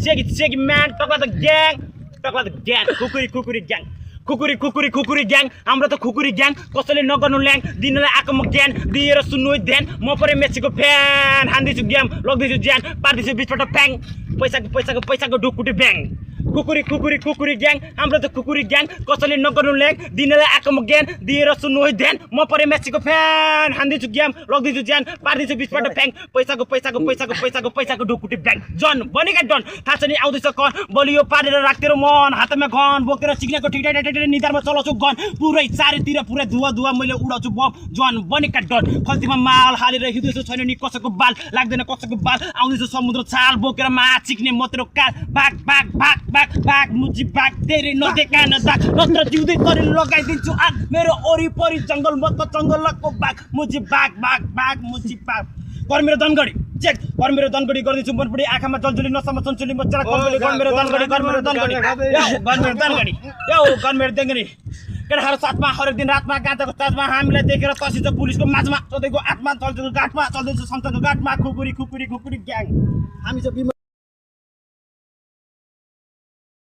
check it, man. Talk about the gang. खुकुरी gang हाम्रो त खुकुरी ग्याङ कसैले नगर्नु ल्याङ दिनलाई आएको म ज्ञान दिएर सुन्नु ध्यान म परे मेसीको फ्यान हान्दिछु ग्याम लग्दैछु ज्यान पार्दिछु बिचबाट फ्याङ पैसाको ढुकुटी ब्याङ खुकुरी ग्याङ हाम्रो त खुकुरी ग्याङ कसैले नगर्नु ल्याङ दिनलाई आएको म ज्ञान दिएर सुन्नु ध्यान म परे मेसीको फ्यान हान्दिछु ग्याम लग्दैछु ज्यान पार्दिछु बिचबाट फ्याङ पैसाको ढुकुटी ब्याङ जन बनेका डन थाहा छ नि आउँदैछ कन बलियो पारेर राख्तेर मन हातमा घन बोकेर सिक्नेको ठिक निधारमा चलाउँछु गन पुरै चारैतिर पुरै धुवा मैले उडाउँछु बम जन बनेका डन खल्तीमा माल हालेर हिँड्दैछु छैन नि कसैको बाल लाग्दैन कसैको बाल आउँदैछु समुद्र छाल बोकेर माछ चिक्ने मतेरो काल भाग मुजी भाग धेरै नदेखा नदाग नत्र जिउँदै शरीर लगाइदिन्छु आग मेरो ओरिपरि जङ्गल म त जङ्गलको बाघ मुजी भाग मुजी भाग कर्मेरो दनगढी चेक कर्मेरो दनगढी गर्दैछु मनपडी आँखामा जलजुली नसम्म सन्चुली मचरा कर्मेरो दनगढी कर्मेरो दनगढी केटाहरू साथमा हरेक दिन रातमा गाँजाको चार्जमा हामीलाई देखेर तसिन्छ पुलिसको माझमा सधैँको आत्मा चल्दैछु घाटमा चल्दैछु संसारको घाटमा खुकुरी ग्याङ हामी चाहिँ